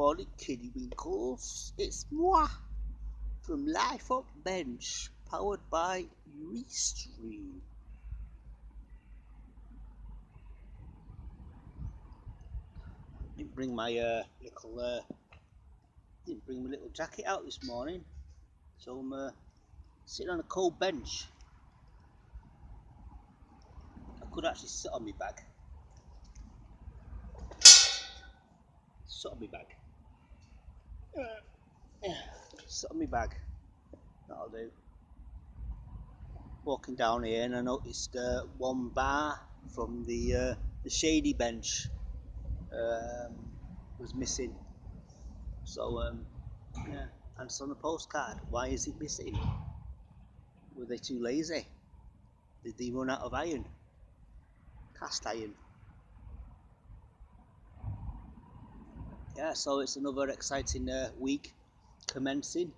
morning, Kiddywinkles. It's moi from Life.F.R.O.G Bench, powered by Restream. Didn't bring my little jacket out this morning, so I'm sitting on a cold bench. I could actually sit on my bag. Sit on my bag. Sit on my bag. That'll do. Walking down here, and I noticed one bar from the shady bench was missing. So yeah, and it's on the postcard. Why is it missing? Were they too lazy? Did they run out of iron? Cast iron. Yeah, so it's another exciting week commencing,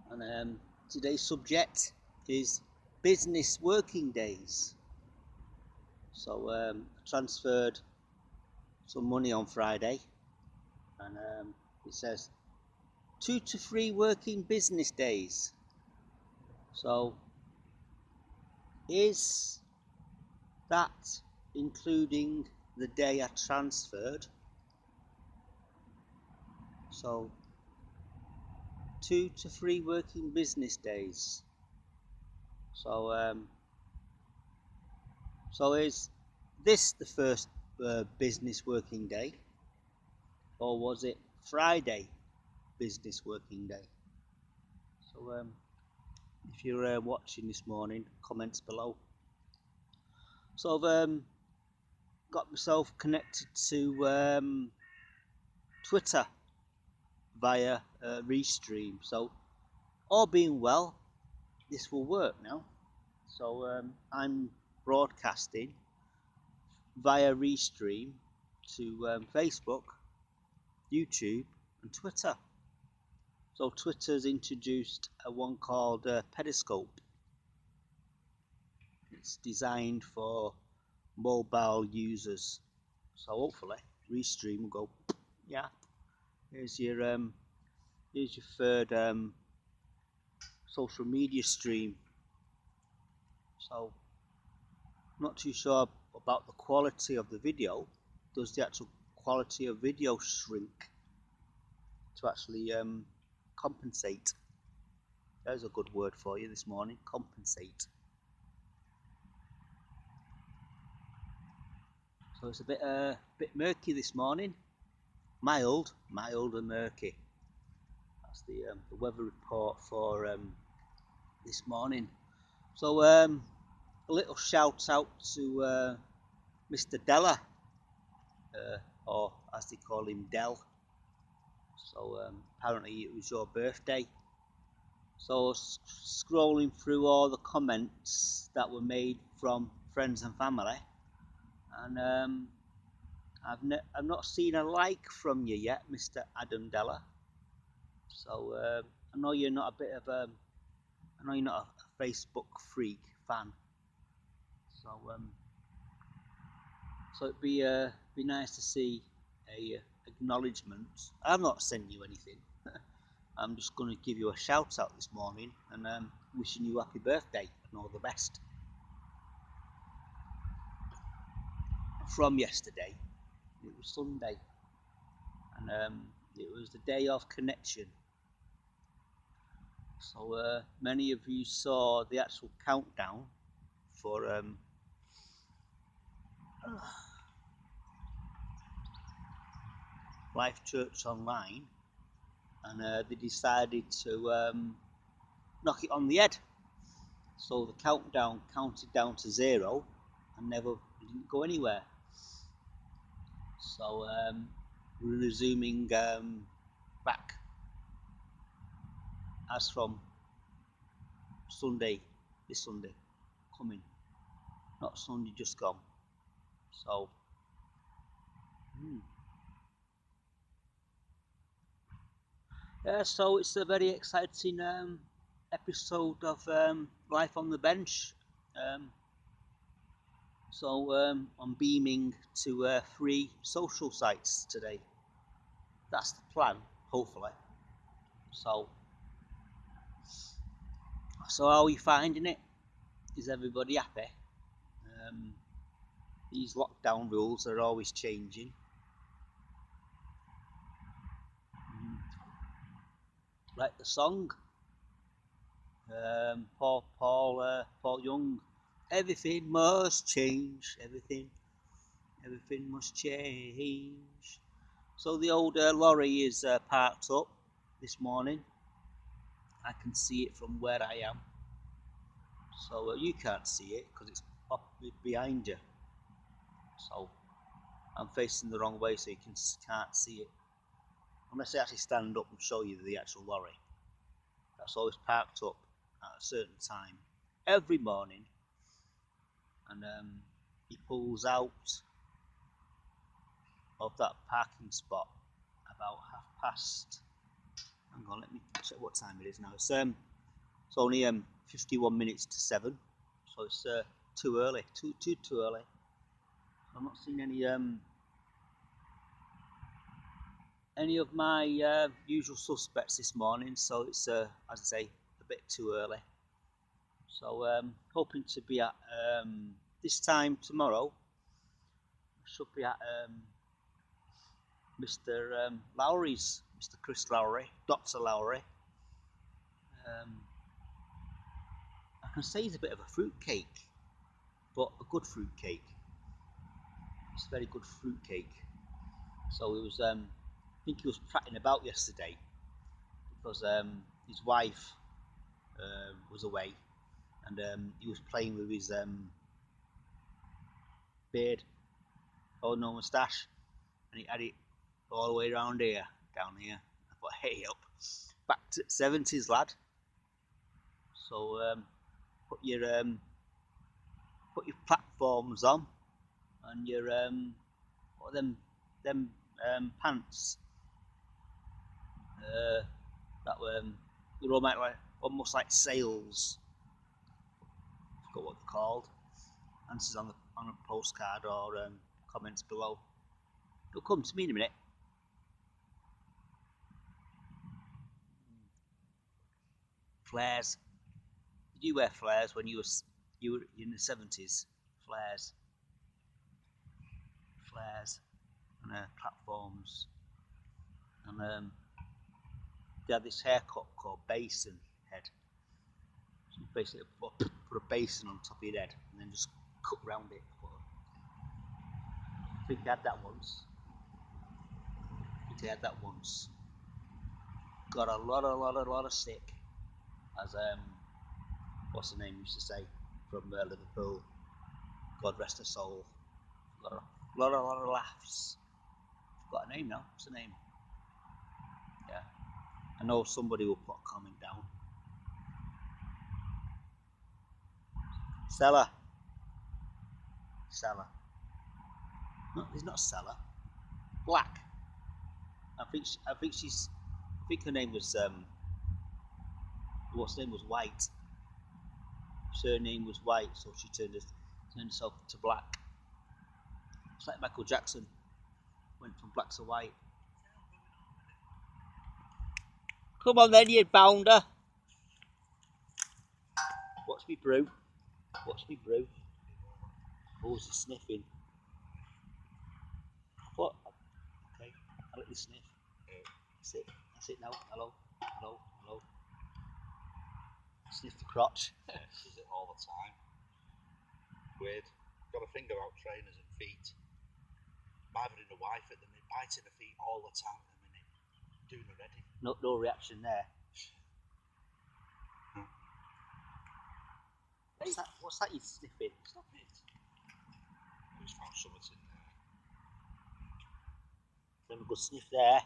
and today's subject is business working days. So I transferred some money on Friday, and it says 2 to 3 working business days. So is that including the day I transferred? So 2 to 3 working business days. So so is this the first business working day, or was it Friday business working day? So if you're watching this morning, comments below. So I've got myself connected to Twitter via Restream. So all being well, this will work now. So I'm broadcasting via Restream to Facebook, YouTube and Twitter. So Twitter's introduced one called Periscope. It's designed for mobile users. So hopefully Restream will go, yeah, here's your third social media stream. So I'm not too sure about the quality of the video. Does the actual quality of video shrink to actually compensate? There's a good word for you this morning, compensate. So it's a bit murky this morning, mild and murky. That's the weather report for this morning. So a little shout out to Mr. Della, or as they call him, Del. So apparently it was your birthday. So scrolling through all the comments that were made from friends and family, and I've not seen a like from you yet, Mr. Adam Della. So I know you're not a Facebook freak fan. So it'd be nice to see a acknowledgement. I've not sent you anything. I'm just going to give you a shout out this morning and wishing you happy birthday and all the best. From yesterday, it was Sunday, and it was the day of connection. So many of you saw the actual countdown for Life Church Online, and they decided to knock it on the head. So the countdown counted down to 0 and didn't go anywhere. So we're resuming back as from this Sunday coming, not Sunday just gone. So yeah, so it's a very exciting episode of Life on the Bench. So I'm beaming to 3 social sites today. That's the plan, hopefully. So how are you finding it? Is everybody happy? These lockdown rules are always changing. Like the song, Paul Young. Everything must change. Everything must change. So the old lorry is parked up this morning. I can see it from where I am. So you can't see it because it's up behind you. So I'm facing the wrong way, so you can't see it. Unless I actually stand up and show you the actual lorry. That's always parked up at a certain time every morning, and he pulls out of that parking spot about 1:30. Hang on, let me check what time it is now. It's only 51 minutes to 7, so it's too early, too early. I'm not seeing any of my usual suspects this morning, so it's as I say, a bit too early. So hoping to be at this time tomorrow. I should be at Mr. Lowry's, Mr. Chris Lowry, Dr. Lowry. I can say he's a bit of a fruitcake, but a good fruitcake. It's a very good fruitcake. So he was, I think he was prattling about yesterday because his wife was away, and he was playing with his beard, or no moustache, and he had it all the way around here, down here. I thought, hey up, back to 70s, lad. So put your platforms on, and your what are them pants that were they're almost like sails. I forgot what they're called. Answers on a postcard or comments below. It'll come to me in a minute. Flares. Did you wear flares when you were in the 70s? Flares, and platforms, and they had this haircut called basin head. So you basically put a basin on top of your head and then just cut round it. I think I had that once. Got a lot of sick, as what's the name used to say from Liverpool. God rest her soul. Got a lot of laughs. Got a name now. What's the name? Yeah, I know somebody will put a comment down. Stella. No, he's not Stella. Black. I think her name was what's name was White. Surname was White, so she turned herself to black. It's like Michael Jackson went from black to white. Come on then, you bounder. Watch me brew. Oh, is he sniffing? What? Okay, I'll let you sniff. That's it now. Hello. Sniff the crotch. Yeah, does it all the time. Weird. Got a thing about trainers and feet. I'm having a wife at the minute, biting her feet all the time at the minute. Doing her ready. No reaction there. What's that you sniffing? Stop it. I just found something in there. Have a good sniff there.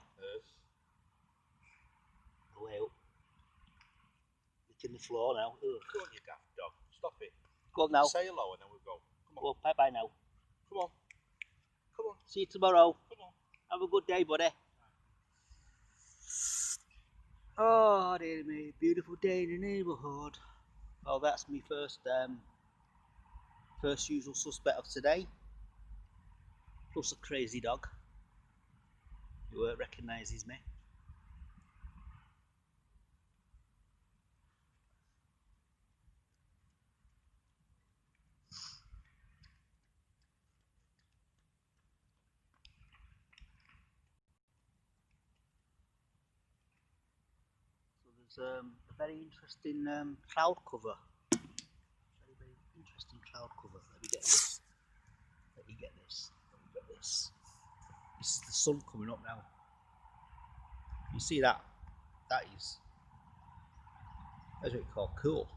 Go way up. Licking the floor now. Ugh. Come on, you daft dog. Stop it. Go on now. Say hello and then we'll go. Come on. Well, bye now. Come on. See you tomorrow. Come on. Have a good day, buddy. Oh, dear me, beautiful day in the neighbourhood. Well, that's my first usual suspect of today. Plus a crazy dog. who recognises me. So there's a very interesting cloud cover. Very interesting cloud cover. Let me get this. Let me get this. Let me get this. This is the sun coming up now. You see that? That is. That's what you call cool.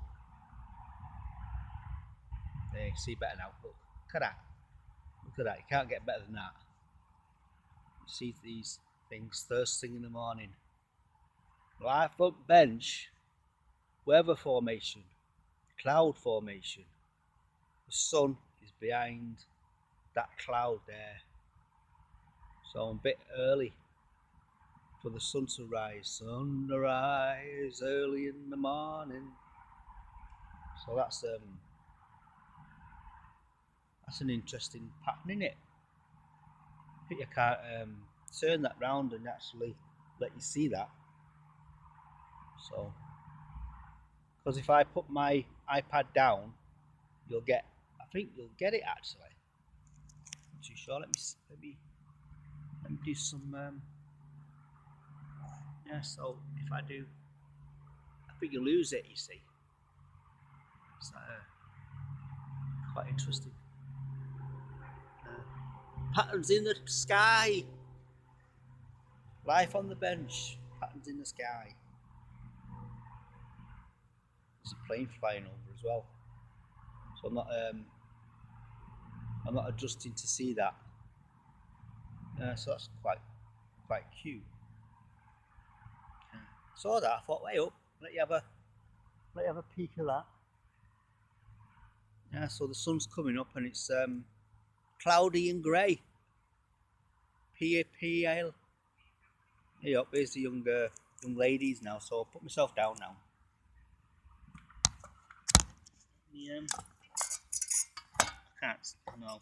There, you see better now. Look at that. Look at that. You can't get better than that. You see these things first thing in the morning. Right front bench, weather formation, cloud formation. The sun is behind that cloud there. So I'm a bit early for the sun to rise. Sunrise early in the morning. So that's an interesting pattern, isn't it? I think you can't turn that round and actually let you see that. So, because if I put my iPad down, you'll get. I think you'll get it actually. I'm too sure. Let me do some. Yeah. So if I do, I think you lose it. You see. It's quite interesting. Patterns in the sky. Life on the bench. Patterns in the sky. There's a plane flying over as well. So I'm not adjusting to see that. So that's quite cute. Saw that. I thought, way up. Let you have a peek of that. Yeah. So the sun's coming up and it's cloudy and grey. Pale. Hey up, here's the young ladies now. So I'll put myself down now. Yeah. I can't. No.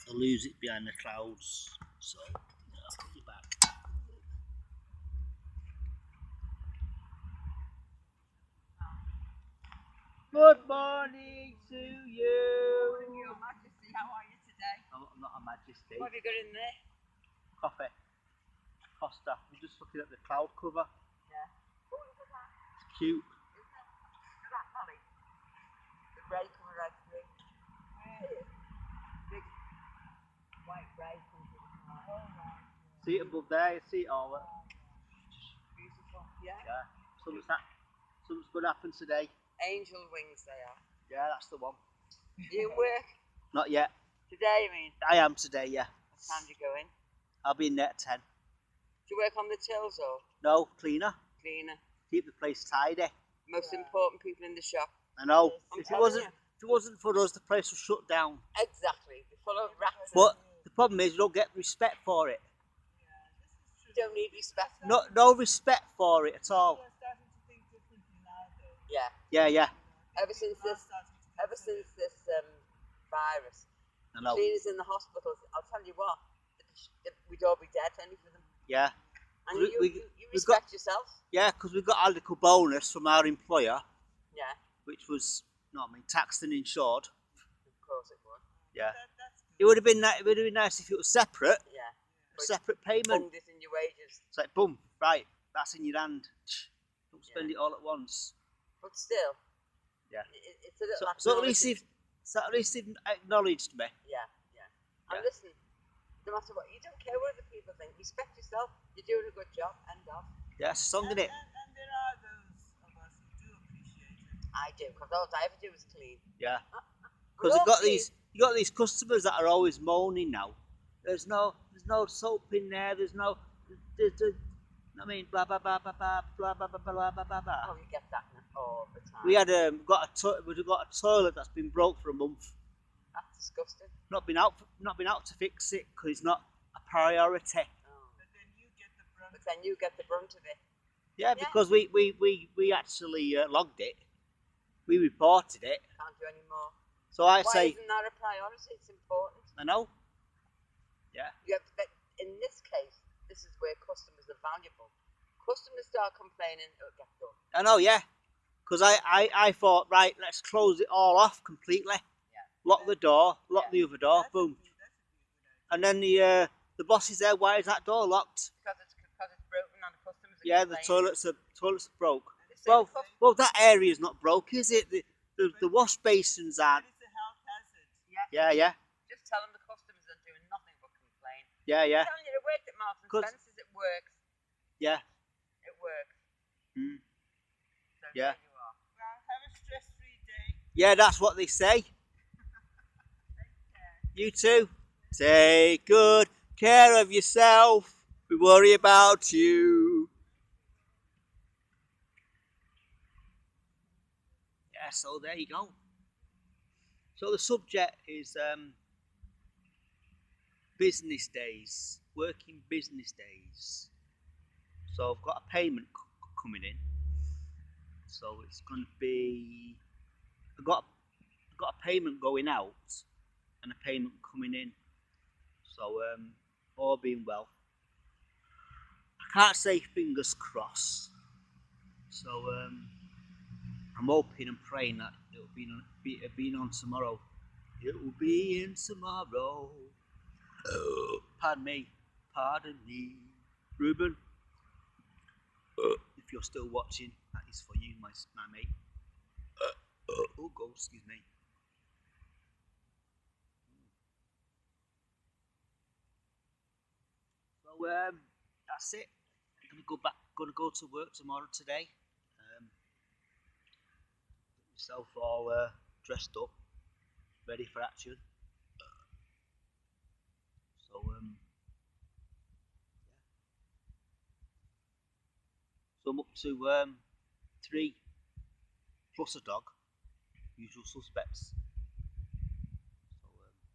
I'll lose it behind the clouds. So I'll put you back. Good morning to you. Morning, Your Majesty. How are you today? I'm not a majesty. What have you got in there? Coffee. Costa. I'm just looking at the cloud cover. Yeah. Oh, look at that. It's cute. Isn't it? Look at that, Molly. The ray coming right through. Where? Big white ray comes through the car. Oh, right. See it above there. You see it all. Beautiful. Yeah. Yeah. Something's going to happen today. Angel wings they are. Yeah, that's the one. You in work? Not yet. Today, I mean? I am today, yeah. What time do you go in? I'll be in there at 10. Do you work on the tills or? No, cleaner. Cleaner. Keep the place tidy. Most important people in the shop. I know. I'm If it telling wasn't for us, the place was shut down. Exactly. They're full of rats. But the problem is, you don't get respect for it. You don't need respect. No respect for it at all. Yeah. Yeah. Ever since this virus, I know. cleaners in the hospitals, I'll tell you what, we'd all be dead, any for them. Yeah. And We- you respect yourself. Yeah, because we got a little bonus from our employer, Yeah, which was, taxed and insured. of course it would. Yeah. It would have been nice if it was separate. Yeah. Separate payment. Fund it in your wages. It's like, boom, right, that's in your hand. Don't spend it all at once. But still, Yeah. it's a little So at least they've acknowledged me. Yeah. And Yeah. listen, no matter what, you don't care what other people think. Respect yourself. You're doing a good job. End of. Yeah, it's a song, isn't it? And there are those of us who do appreciate it. I do, because all I ever do is clean. Yeah. We're Because all you got these customers that are always moaning now. There's no soap in there. There's blah blah blah blah blah blah blah blah blah blah blah blah. Oh, you get that all the time. We had got a toilet that's been broke for a month. That's disgusting. Not been out to fix it because it's not a priority. Oh. But then you get the brunt. But then you get the brunt of it. Yeah, because we actually logged it. We reported it. Can't do any more. So I Why say, isn't that a priority? It's important. I know. Yeah. You have to, in this case, this is where customers are valuable. Customers start complaining, it'll get done. I know, yeah. Because I thought, right, let's close it all off completely. Yeah. Lock the door, lock the other door, That's boom. a good idea. And then the boss is there, why is that door locked? Because it's broken and the customers are Yeah, the complaining. toilets are broke. They say the cus- Well, that area's not broke, is it? The wash basins But aren't. it's a health hazard. Yeah. Just tell them the customers are doing nothing but complain. Yeah. I'm telling you, it worked at Marks and 'Cause- Spencer's. It works. Yeah. It works. Mm. So Yeah. there you are. Well, have a stress-free day. Yeah, that's what they say. Take care. You too. Take good care of yourself. We worry about you. Yeah, so there you go. So the subject is business days, working business days. So I've got a payment coming in. So it's going to be, I've got a payment going out and a payment coming in. So all being well. I can't say fingers crossed. So I'm hoping and praying that it'll be on tomorrow. It will be in tomorrow. Pardon me. Ruben, if you're still watching, that is for you, my mate. Oh, go, excuse me. So that's it. I'm gonna go to work tomorrow today. Get myself all dressed up, ready for action. So so I'm up to 3 plus a dog, usual suspects.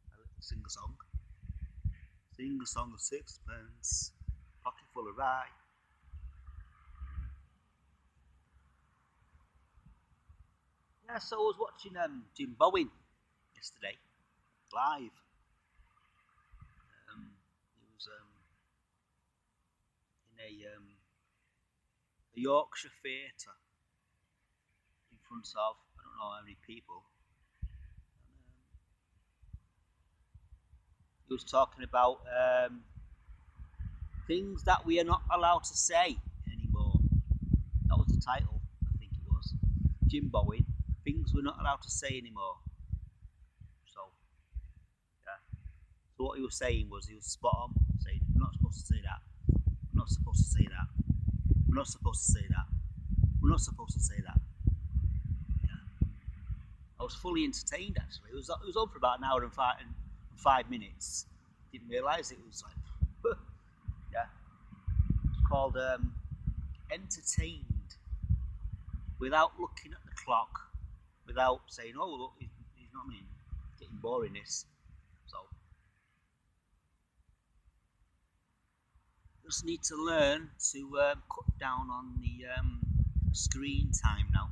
So I'll sing a song. Sing a song of sixpence, pocket full of rye. Yeah, so I was watching Jim Bowen yesterday, live. He was in a Yorkshire theatre in front of I don't know how many people. And, he was talking about things that we are not allowed to say anymore. That was the title, I think it was. Jim Bowen, things we're not allowed to say anymore. So, yeah. So what he was saying was he was spot on, saying we're not supposed to say that. We're not supposed to say that. We're not supposed to say that. We're not supposed to say that. Yeah. I was fully entertained actually. It was on for about an hour and 5 minutes. Didn't realise it was like yeah. It's called Entertained. Without looking at the clock, without saying, oh look, he's not me, getting boring this. So just need to learn to cut down on the screen time now.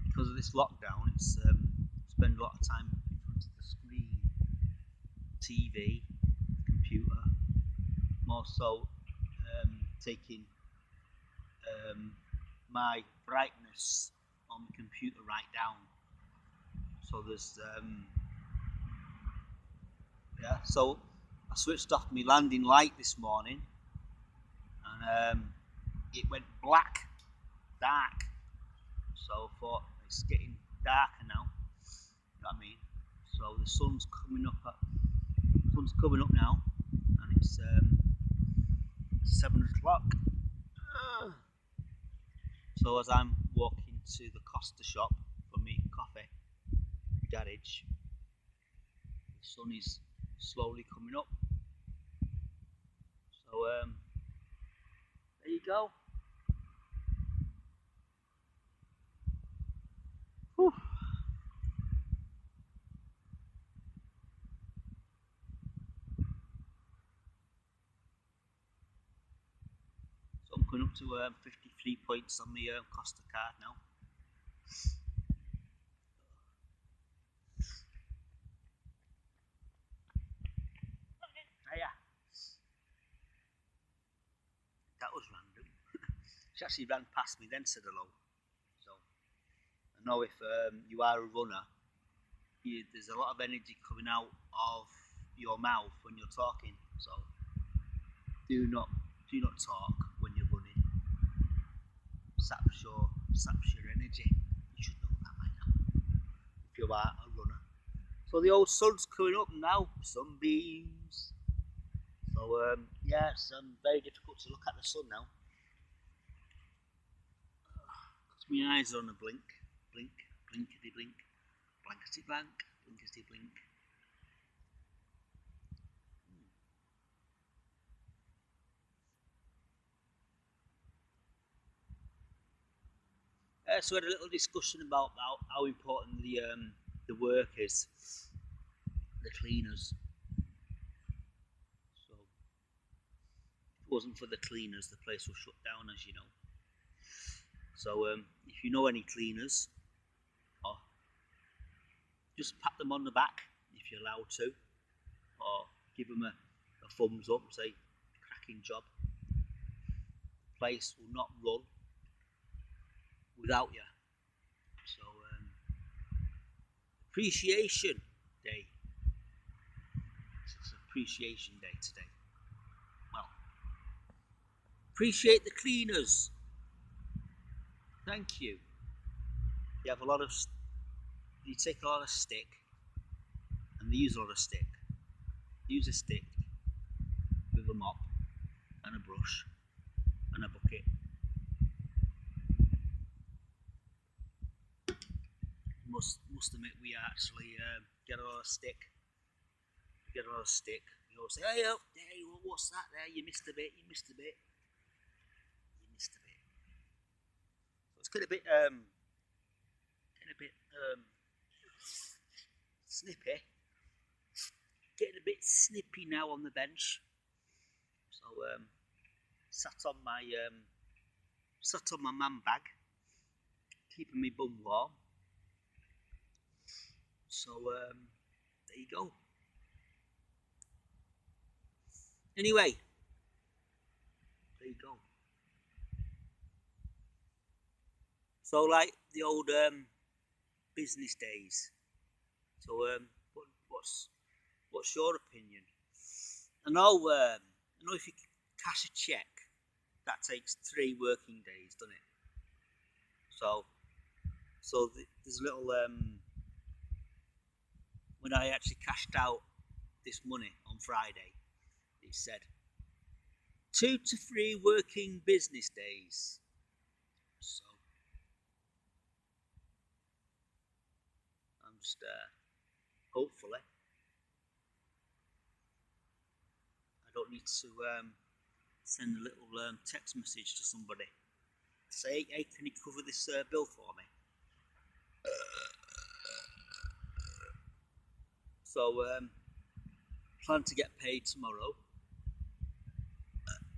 Because of this lockdown, it's spend a lot of time in front of the screen, TV, computer. More so, taking my brightness on the computer right down. So there's yeah. So I switched off my landing light this morning, and it went black, dark. So I thought it's getting darker now. You know what I mean? So the sun's coming up now, and it's 7 o'clock. So as I'm walking to the Costa shop for me coffee, garage, the sun is slowly coming up. So there you go. Whew. So I'm coming up to 53 points on the Costa card now. Hiya. She actually ran past me, then said hello. So I know if you are a runner, there's a lot of energy coming out of your mouth when you're talking. So do not talk when you're running. Saps your energy. You should know that by now if you are a runner. So the old sun's coming up now, sunbeams. So yes, very difficult to look at the sun now. Because my eyes are on a blink, blinkety blink, blankety blank, blinkety blink. So we had a little discussion about how important the work is, the cleaners. So if it wasn't for the cleaners, the place was shut down, as you know. So if you know any cleaners, or just pat them on the back if you're allowed to, or give them a thumbs up and say, cracking job. The place will not run without you. So appreciation day. It's appreciation day today. Well, appreciate the cleaners. Thank you. You have you take a lot of stick, and they use a lot of stick. Use a stick with a mop and a brush and a bucket. Must admit, we actually get a lot of stick. You always say, hey, oh, hey, what's that there? You missed a bit. So it's getting a bit snippy. Getting a bit snippy now on the bench. So sat on my man bag, keeping me bum warm. So there you go. Anyway, there you go. So like the old business days. So what's your opinion? I know if you cash a check, that takes 3 working days, doesn't it? So there's a little when I actually cashed out this money on Friday, it said 2 to 3 working business days. So I'm just hopefully I don't need to send a little text message to somebody. Say, hey, can you cover this bill for me? So plan to get paid tomorrow,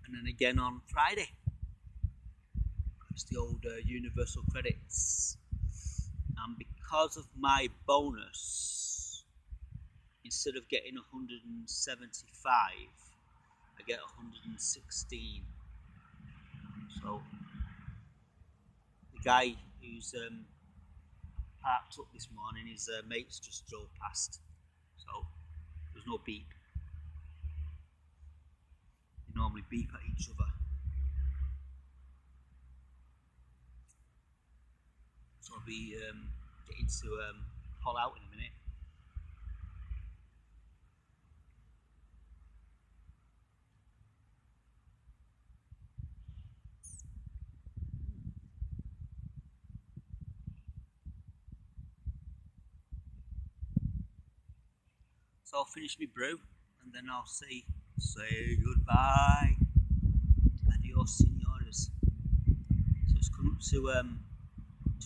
and then again on Friday. It's the old universal credits, and because of my bonus, instead of getting 175, I get 116. So the guy who's parked up this morning, his mates just drove past, so there's no beep. They normally beep at each other. So I'll be getting to pull out in a minute. So I'll finish my brew, and then I'll say goodbye. Adios, senores. So it's come up to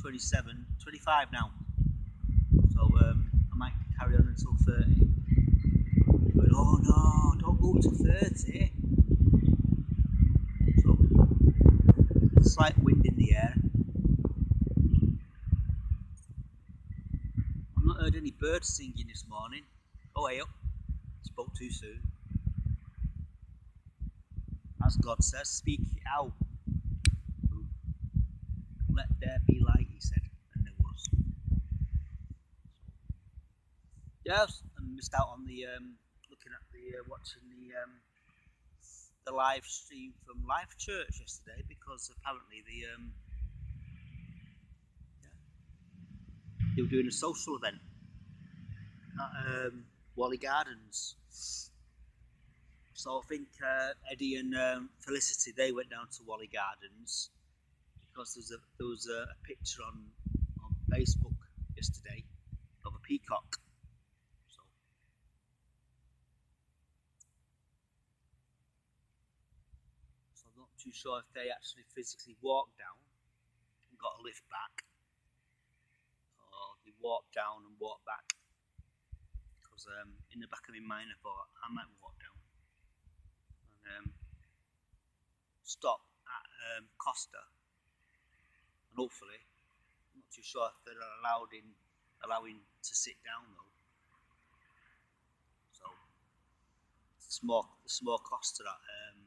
27, 25 now. So I might carry on until 30. But oh no, don't go to 30. So slight wind in the air. I've not heard any birds singing this morning. Oh, hey up. Spoke too soon. As God says, speak it out. Boom. Let there be light, he said, and there was. Yes, I missed out on the looking at the watching the live stream from Life Church yesterday because apparently they were doing a social event at Wally Gardens. So I think Eddie and Felicity they went down to Wally Gardens because there was a picture on Facebook yesterday of a peacock. So I'm not too sure if they actually physically walked down and got a lift back, or they walked down and walked back. Because in the back of my mind I thought I might walk down and stop at Costa, and hopefully I'm not too sure if they're allowing to sit down though. So it's small Costa at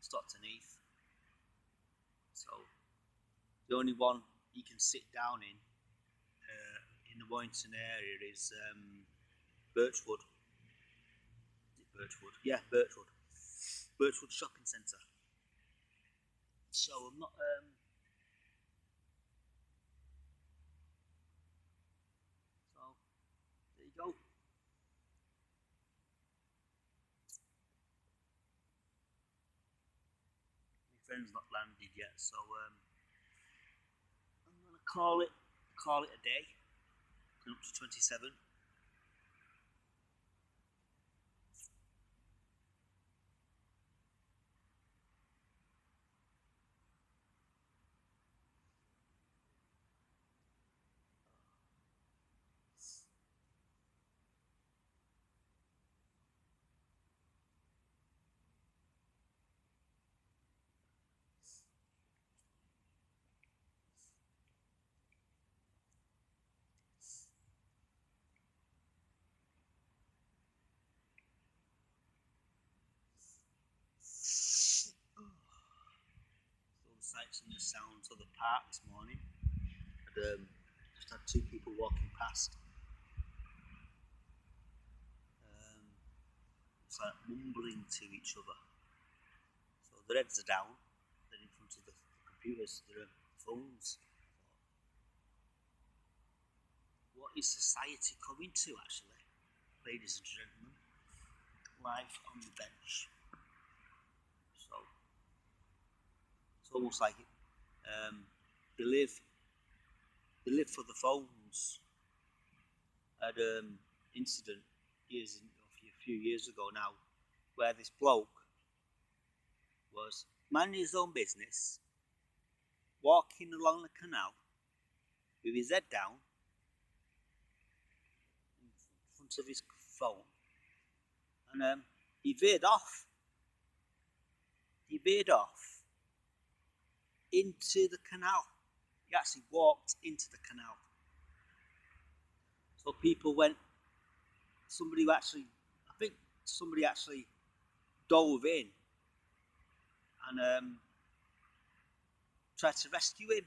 Stockton Heath. So the only one you can sit down in the Warrington area is Birchwood. Birchwood, yeah, Birchwood. Birchwood Shopping Centre. So I'm not. So there you go. My friend's not landed yet, so I'm gonna call it a day. Going up to 27. Sights and the sounds of the park this morning. Just had two people walking past. It's like mumbling to each other. So their heads are down. They're in front of the computers, their phones. What is society coming to, actually, ladies and gentlemen? Life on the bench. So it's almost like they live for the phones. I had an incident a few years ago now, where this bloke was minding his own business, walking along the canal with his head down in front of his phone, and he veered off. He veered off into the canal. He actually walked into the canal. So people went. I think somebody actually dove in and tried to rescue him.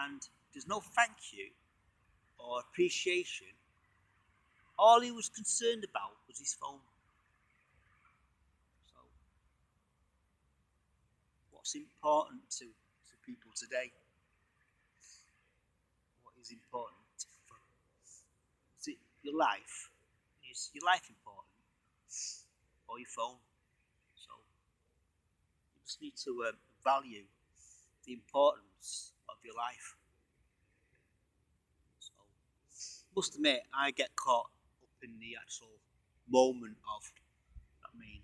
And there's no thank you or appreciation. All he was concerned about was his phone. So, what's important to people today? What is important for? Is it your life? Is your life important? Or your phone? So, you just need to value the importance of your life. So, must admit, I get caught up in the actual moment of, in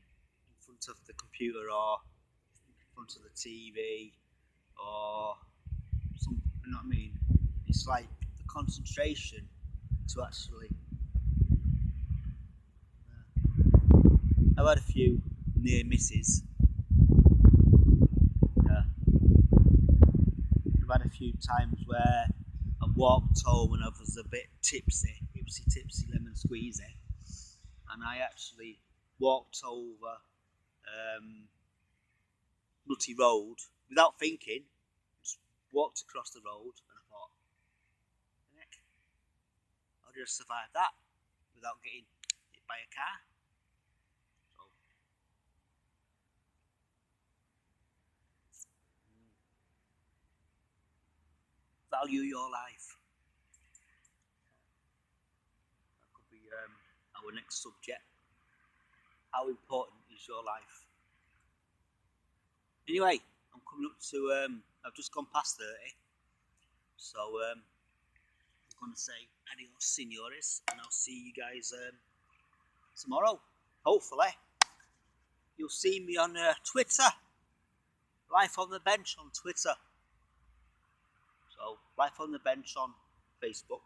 front of the computer or in front of the TV or something, you know what I mean? It's like the concentration to actually. I've had a few near misses. Yeah. I've had a few times where I've walked home and I was a bit tipsy, lemon squeezy, and I actually walked over Nutty Road without thinking, just walked across the road, and I thought, heck, how did I survive that without getting hit by a car? So, value your life. That could be our next subject. How important is your life? Anyway, I'm coming up to, I've just gone past 30, so I'm going to say adios, senores, and I'll see you guys tomorrow. Hopefully, you'll see me on Twitter, Life on the Bench on Twitter. So, Life on the Bench on Facebook,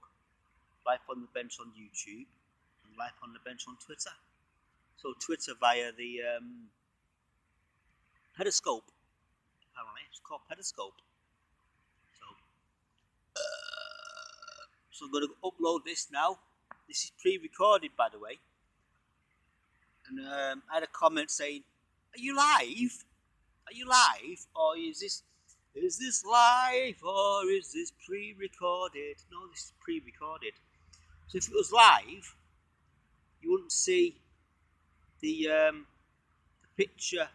Life on the Bench on YouTube, and Life on the Bench on Twitter. So, Twitter via the Periscope. Apparently, it's called Periscope. So I'm going to upload this now. This is pre-recorded, by the way. And I had a comment saying, "Are you live? Are you live? Or is this live or is this pre-recorded?" No, this is pre-recorded. So if it was live, you wouldn't see the picture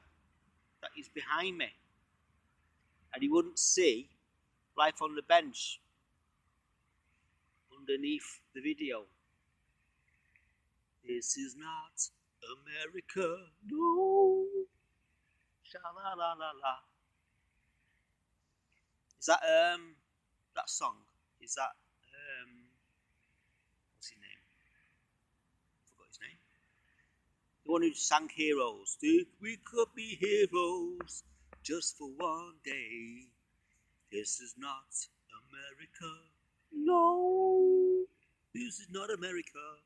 that is behind me, and you wouldn't see Life on the Bench underneath the video. This is not America, no. Sha-la-la-la-la. Is that song? Is that what's his name? I forgot his name. The one who sang Heroes. We could be heroes just for one day. This is not America. No. This is not America.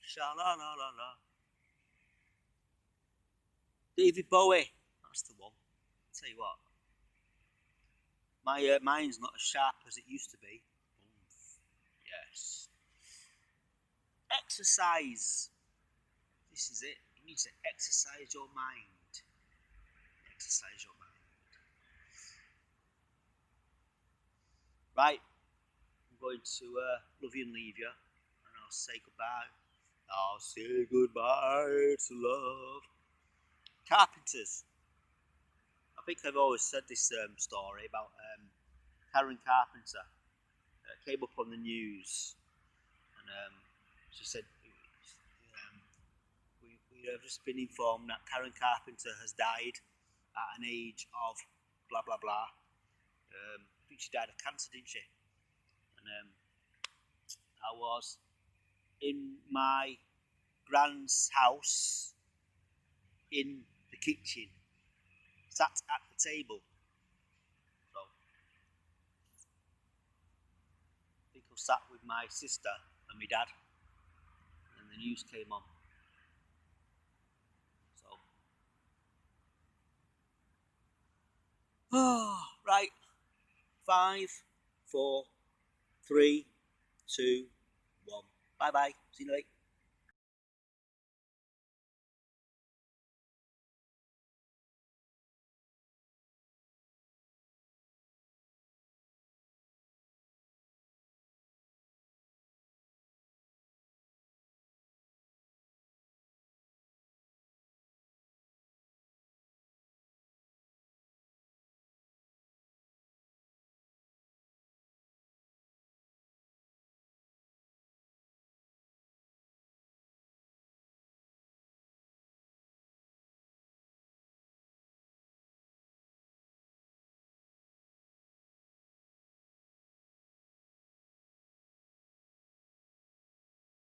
Sha-la-la-la-la. David Bowie. That's the one. I'll tell you what. My mind's not as sharp as it used to be. Yes. Exercise. This is it. You need to exercise your mind. Exercise your mind. Right. I'm going to love you and leave you. And I'll say goodbye. I'll say goodbye to love. Carpenters. I think I've always said this story about Karen Carpenter. Came up on the news. And she said, we have just been informed that Karen Carpenter has died at an age of blah blah blah. I think she died of cancer, didn't she? And I was in my grand's house in the kitchen, sat at the table. So I think I sat with my sister and my dad, and the news came on. Oh, right. 5, 4, 3, 2, 1. Bye bye. See you later.